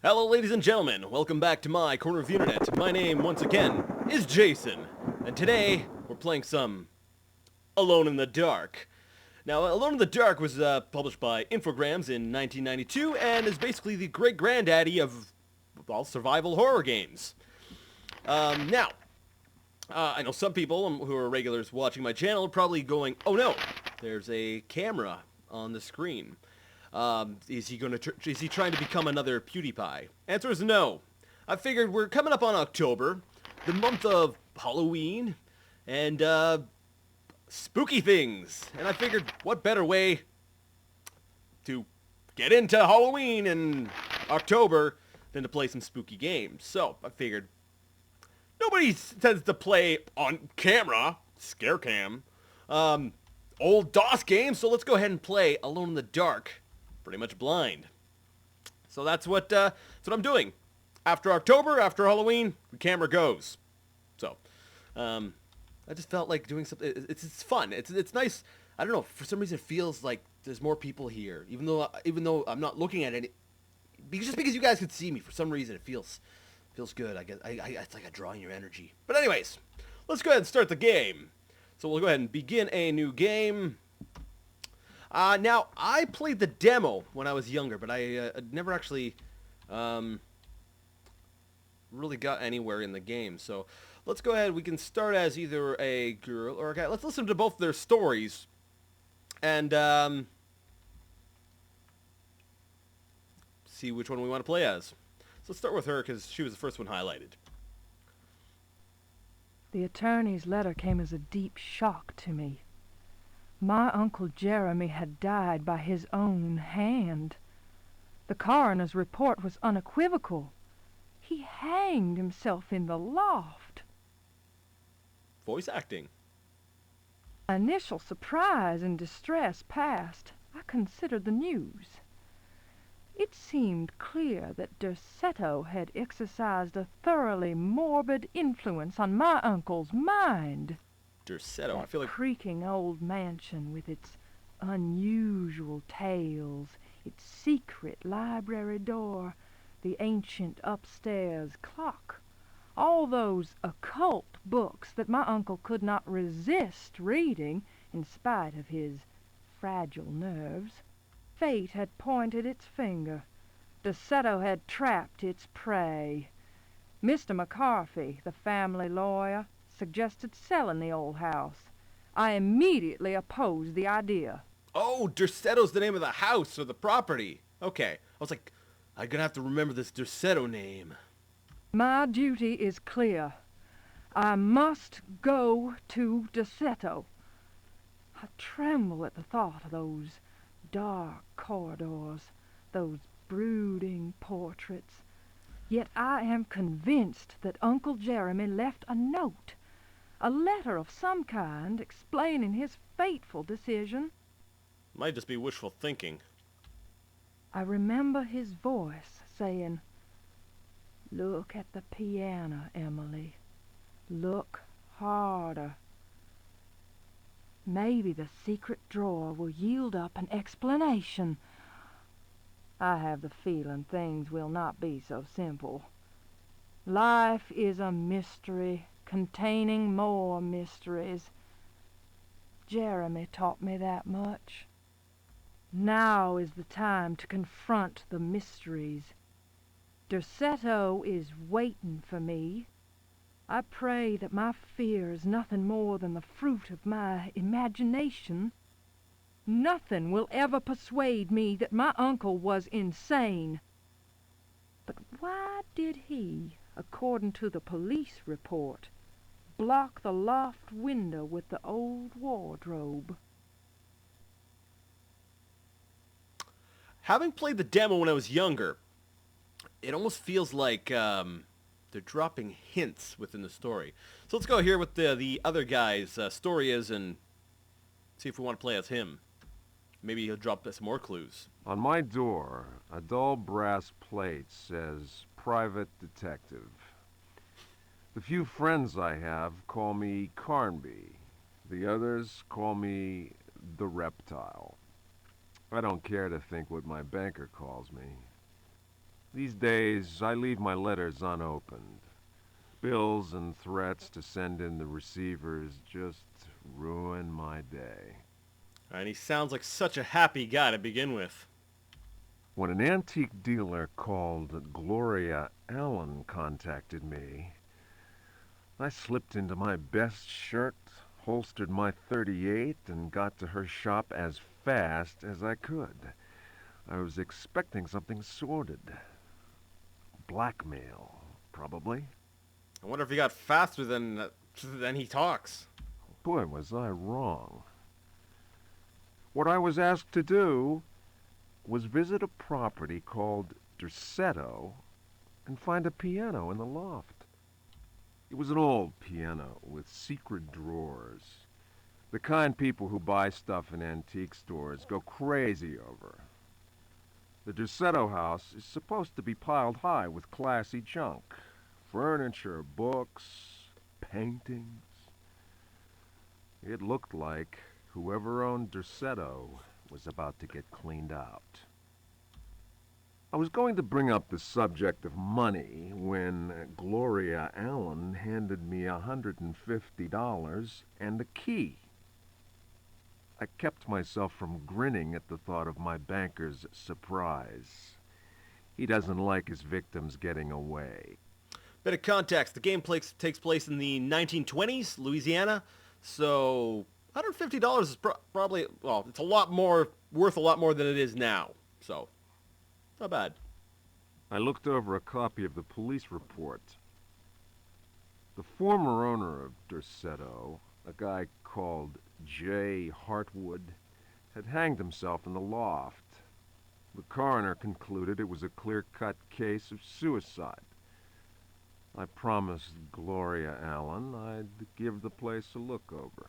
Hello, ladies and gentlemen. Welcome back to my corner of the internet. My name, once again, is Jason, and today we're playing some Alone in the Dark. Now, Alone in the Dark was published by Infogrames in 1992 and is basically the great-granddaddy of, well, survival horror games. I know some people who are regulars watching my channel are probably going, "Oh no, there's a camera on the screen. Is he trying to become another PewDiePie?" Answer is no. I figured we're coming up on October, the month of Halloween, and spooky things. And I figured, what better way to get into Halloween in October than to play some spooky games. So I figured, nobody tends to play on camera, scare cam, old DOS games, so let's go ahead and play Alone in the Dark, pretty much blind. So that's what I'm doing. After October, after Halloween, the camera goes. So, I just felt like doing something. It's fun. It's nice. I don't know. For some reason, it feels like there's more people here, even though I'm not looking at any. Just because you guys can see me, for some reason, it feels good. I guess it's like a drawing your energy. But anyways, let's go ahead and start the game. So we'll go ahead and begin a new game. Now, I played the demo when I was younger, but I never actually really got anywhere in the game. So let's go ahead. We can start as either a girl or a guy. Let's listen to both their stories. And see which one we want to play as. So let's start with her because she was the first one highlighted. The attorney's letter came as a deep shock to me. My Uncle Jeremy had died by his own hand. The coroner's report was unequivocal. He hanged himself in the loft. Voice acting. Initial surprise and distress past, I considered the news. It seemed clear that Derceto had exercised a thoroughly morbid influence on my uncle's mind. Derceto, I That feel like... creaking old mansion with its unusual tales, its secret library door, the ancient upstairs clock, all those occult books that my uncle could not resist reading in spite of his fragile nerves. Fate had pointed its finger. Derceto had trapped its prey. Mr. McCarthy, the family lawyer, suggested selling the old house. I immediately opposed the idea. Oh, Derceto's the name of the house or the property. Okay. I was like, I'm going to have to remember this Derceto name. My duty is clear. I must go to Derceto. I tremble at the thought of those dark corridors, those brooding portraits. Yet I am convinced that Uncle Jeremy left a note, a letter of some kind explaining his fateful decision. Might just be wishful thinking. I remember his voice saying, "Look at the piano, Emily. Look harder. Maybe the secret drawer will yield up an explanation." I have the feeling things will not be so simple. Life is a mystery containing more mysteries. Jeremy taught me that much. Now is the time to confront the mysteries. Derceto is waiting for me. I pray that my fear is nothing more than the fruit of my imagination. Nothing will ever persuade me that my uncle was insane. But why did he, according to the police report, block the loft window with the old wardrobe? Having played the demo when I was younger, it almost feels like they're dropping hints within the story. So let's go here with the other guy's story is and see if we want to play as him. Maybe he'll drop us more clues. On my door, a dull brass plate says Private Detective. The few friends I have call me Carnby. The others call me the Reptile. I don't care to think what my banker calls me. These days, I leave my letters unopened. Bills and threats to send in the receivers just ruin my day. And he sounds like such a happy guy to begin with. When an antique dealer called Gloria Allen contacted me, I slipped into my best shirt, holstered my .38, and got to her shop as fast as I could. I was expecting something sordid. Blackmail, probably. I wonder if he got faster than he talks. Boy, was I wrong. What I was asked to do was visit a property called Dersetto and find a piano in the loft. It was an old piano with secret drawers. The kind people who buy stuff in antique stores go crazy over. The Dersetto house is supposed to be piled high with classy junk. Furniture, books, paintings. It looked like whoever owned Dersetto was about to get cleaned out. I was going to bring up the subject of money when Gloria Allen handed me $150 and a key. I kept myself from grinning at the thought of my banker's surprise. He doesn't like his victims getting away. Bit of context. The game takes place in the 1920s, Louisiana. So $150 is probably, well, it's worth a lot more than it is now. So, not bad. I looked over a copy of the police report. The former owner of Dersetto, a guy called J. Hartwood, had hanged himself in the loft. The coroner concluded it was a clear-cut case of suicide. I promised Gloria Allen I'd give the place a look over.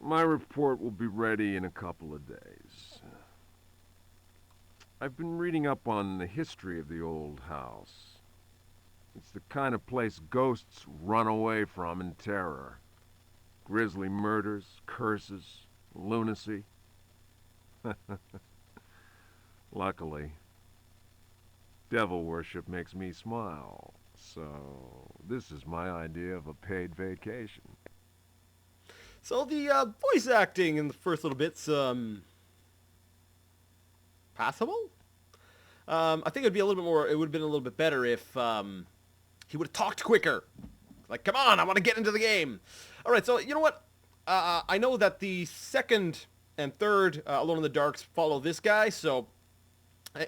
My report will be ready in a couple of days. I've been reading up on the history of the old house. It's the kind of place ghosts run away from in terror. Grisly murders, curses, lunacy. Luckily, devil worship makes me smile. So, this is my idea of a paid vacation. So the voice acting in the first little bit's passable. I think it would have been a little bit better if he would have talked quicker. Like, come on, I want to get into the game. All right, so you know what? I know that the second and third Alone in the Darks follow this guy, so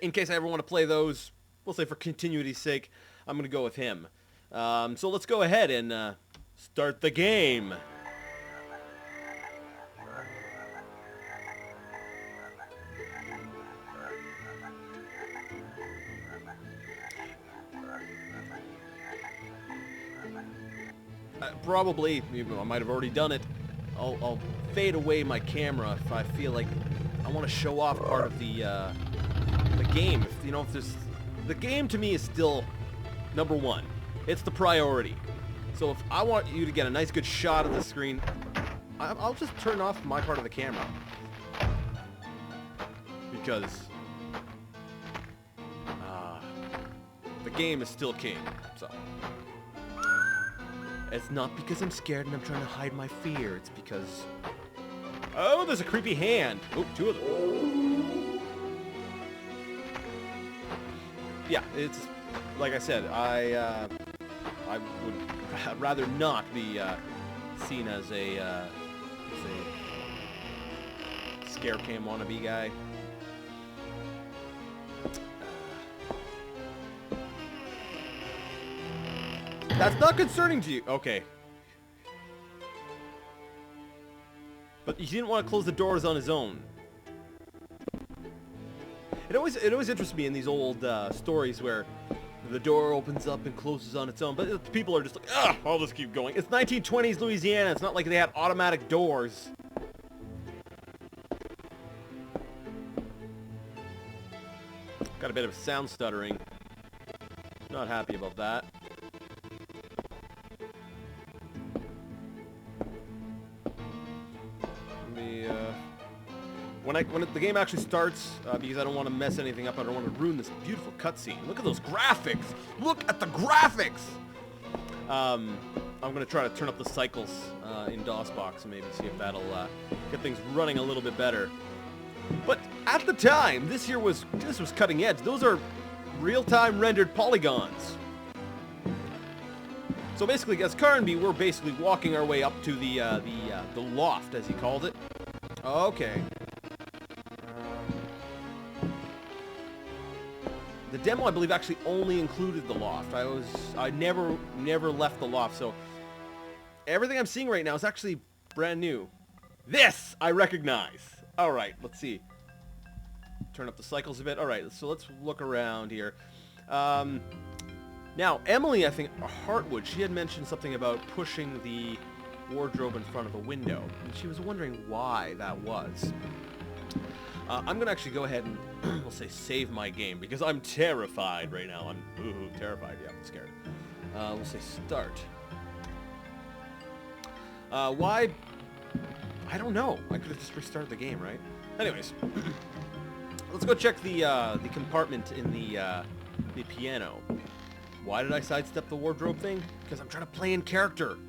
in case I ever want to play those, we'll say for continuity's sake, I'm going to go with him. So let's go ahead and start the game. Probably, even though I might have already done it, I'll fade away my camera if I feel like I want to show off part of the game. If there's, the game to me is still number one. It's the priority. So if I want you to get a nice good shot of the screen, I'll just turn off my part of the camera. Because the game is still king, so. It's not because I'm scared and I'm trying to hide my fear. It's because... Oh, there's a creepy hand. Oh, two of them. Yeah, it's... Like I said, I would rather not be seen as a scare cam wannabe guy. That's not concerning to you. Okay. But he didn't want to close the doors on his own. It always interests me in these old stories where the door opens up and closes on its own, but people are just like, ugh, I'll just keep going. It's 1920s Louisiana. It's not like they had automatic doors. Got a bit of sound stuttering. Not happy about that. when the game actually starts, because I don't want to mess anything up. I don't want to ruin this beautiful cutscene. Look at those graphics. Look at the graphics. I'm gonna try to turn up the cycles in DOSBox and maybe see if that'll get things running a little bit better. But at the time, this was cutting edge. Those are real-time rendered polygons. So basically, as Carnby, we're basically walking our way up to the loft, as he called it. Okay. The demo, I believe, actually only included the loft. I never left the loft, so everything I'm seeing right now is actually brand new. This I recognize. All right, let's see. Turn up the cycles a bit. All right, so let's look around here. Now, Emily, I think, Hartwood, she had mentioned something about pushing the wardrobe in front of a window, and she was wondering why that was. I'm going to actually go ahead and, we'll say, save my game, because I'm terrified right now. I'm terrified. Yeah, I'm scared. We'll say start. Why? I don't know. I could have just restarted the game, right? Anyways, let's go check the compartment in the piano. Why did I sidestep the wardrobe thing? Because I'm trying to play in character.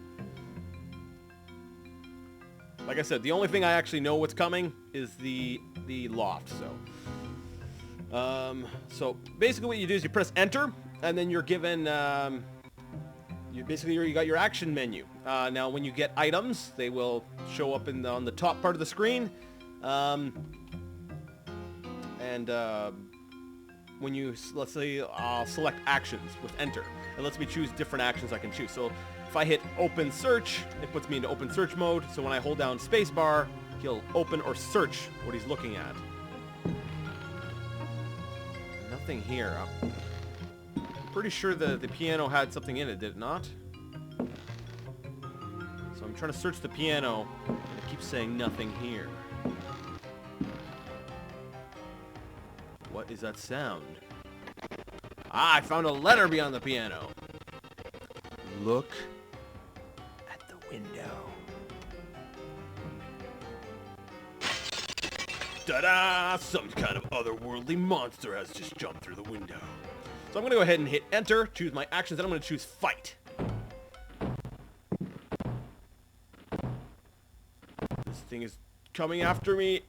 Like I said, the only thing I actually know what's coming is the loft. So basically what you do is you press enter, and then you're given you got your action menu. Now when you get items, they will show up on the top part of the screen, when you, let's say, select actions with enter, it lets me choose different actions I can choose. So if I hit open search, it puts me into open search mode. So when I hold down spacebar, he'll open or search what he's looking at. Nothing here. I'm pretty sure the piano had something in it, did it not? So I'm trying to search the piano, and it keeps saying nothing here. What is that sound? Ah, I found a letter beyond the piano. Look at the window. Ta-da! Some kind of otherworldly monster has just jumped through the window. So I'm going to go ahead and hit enter, choose my actions, and I'm going to choose fight. This thing is coming after me.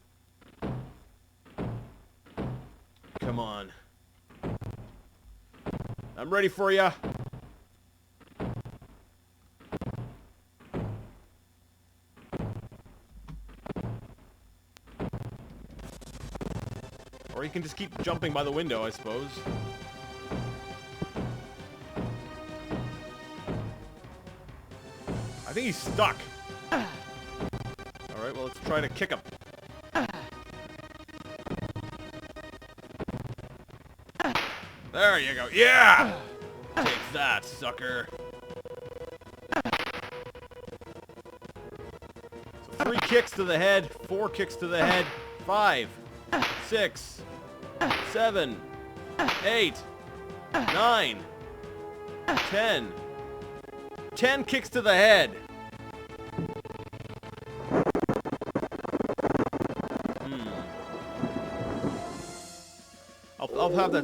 Come on. I'm ready for ya. Or you can just keep jumping by the window, I suppose. I think he's stuck. Alright, well, let's try to kick him. There you go. Yeah! Take that, sucker. So 3 kicks to the head, 4 kicks to the head, 5, 6, 7, 8, 9, 10. 10 kicks to the head. I'll have that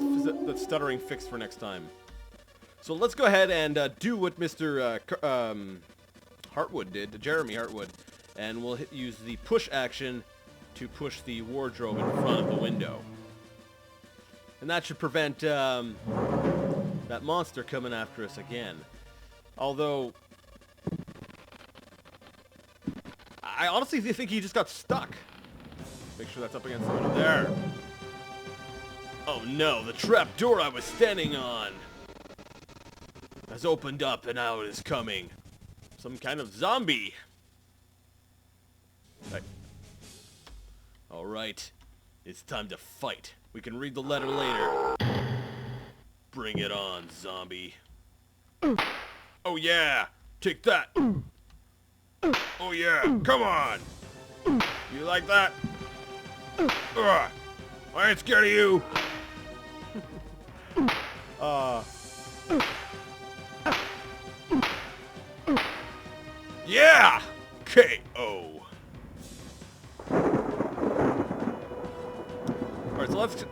stuttering fixed for next time. So let's go ahead and do what Mr. Hartwood did, Jeremy Hartwood, and we'll use the push action to push the wardrobe in front of the window. And that should prevent that monster coming after us again. Although, I honestly think he just got stuck. Make sure that's up against the window. There. Oh no, the trap door I was standing on has opened up and now it is coming. Some kind of zombie. Right. Alright, it's time to fight. We can read the letter later. Bring it on, zombie. Oh yeah, take that. Oh yeah, come on. You like that? I ain't scared of you. Yeah! K.O.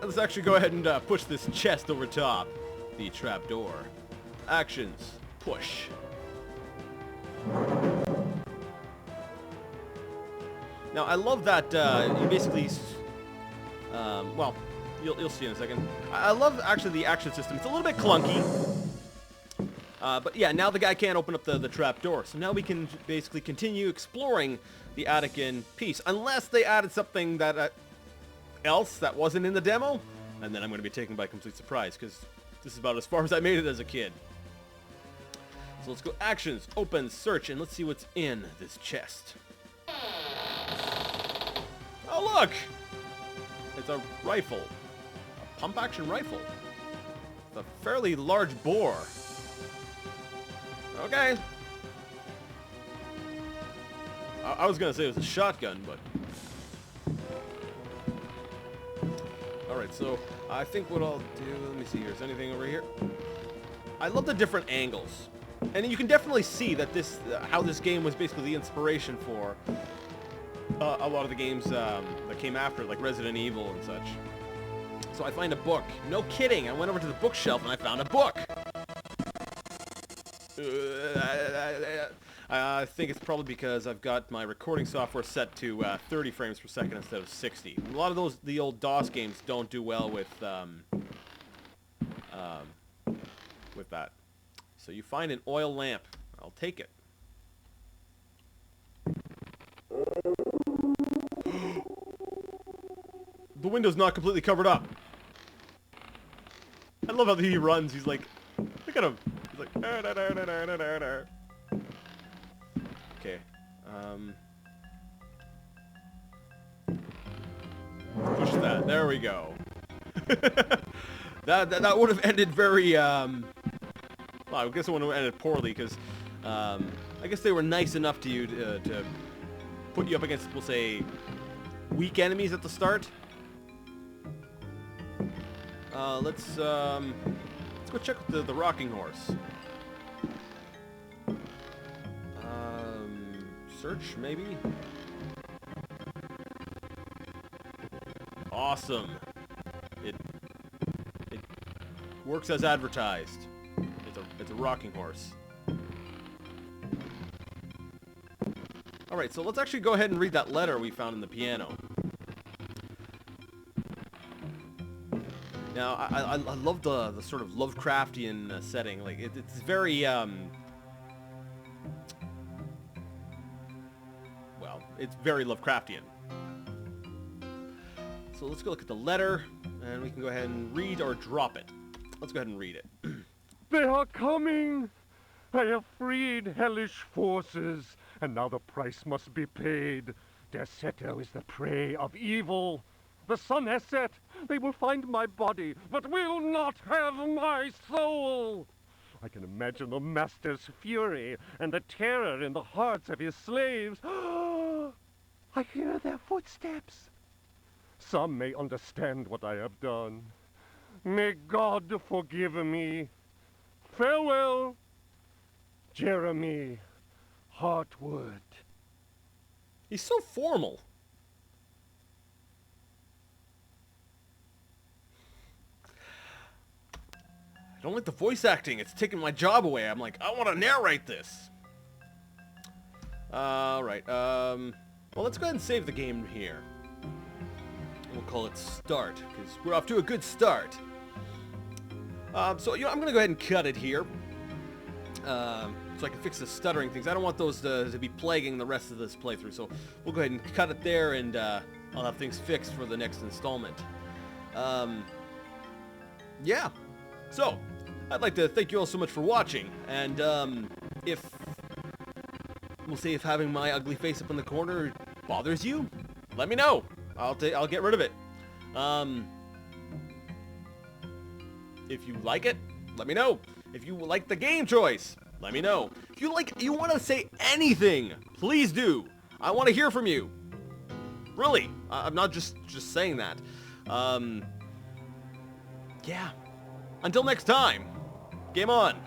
let's actually go ahead and push this chest over top the trapdoor. Actions. Push. Now, I love that you basically... well, you'll see in a second. I love, actually, the action system. It's a little bit clunky. But yeah, now the guy can't open up the trap door. So now we can basically continue exploring the attic in peace. Unless they added something that else that wasn't in the demo. And then I'm going to be taken by complete surprise. Because this is about as far as I made it as a kid. So let's go actions, open, search, and let's see what's in this chest. Oh, look! It's a rifle. A pump-action rifle. It's a fairly large bore. Okay. I was gonna say it was a shotgun, but... Alright, so I think what I'll do... Let me see here. Is anything over here? I love the different angles. And you can definitely see that this... how this game was basically the inspiration for... a lot of the games that came after, like Resident Evil and such. So I find a book. No kidding, I went over to the bookshelf and I found a book. I think it's probably because I've got my recording software set to 30 frames per second instead of 60. A lot of the old DOS games don't do well with that. So you find an oil lamp. I'll take it. The window's not completely covered up. I love how he runs. He's like, look at him. He's like, okay. Push that. There we go. that would have ended very, well, I guess it would have ended poorly because, I guess they were nice enough to you to put you up against, we'll say, weak enemies at the start. Let's go check with the rocking horse. Search, maybe? Awesome. It works as advertised. It's a rocking horse. Alright, so let's actually go ahead and read that letter we found in the piano. Now, I love the sort of Lovecraftian setting. Like, it's very, well, it's very Lovecraftian. So let's go look at the letter, and we can go ahead and read or drop it. Let's go ahead and read it. They are coming! I have freed hellish forces, and now the price must be paid. Derceto is the prey of evil. The sun has set. They will find my body, but will not have my soul. I can imagine the master's fury and the terror in the hearts of his slaves. I hear their footsteps. Some may understand what I have done. May God forgive me. Farewell, Jeremy Hartwood. He's so formal. I don't like the voice acting. It's taking my job away. I'm like, I want to narrate this. Alright, well, let's go ahead and save the game here. We'll call it Start, because we're off to a good start. So, you know, I'm going to go ahead and cut it here. So I can fix the stuttering things. I don't want those to be plaguing the rest of this playthrough, so we'll go ahead and cut it there, and I'll have things fixed for the next installment. Yeah. So, I'd like to thank you all so much for watching, and if, we'll see if having my ugly face up in the corner bothers you, let me know. I'll get rid of it. If you like it, let me know. If you like the game choice, let me know. If you want to say anything, please do. I want to hear from you. Really, I'm not just saying that. Yeah. Until next time, game on.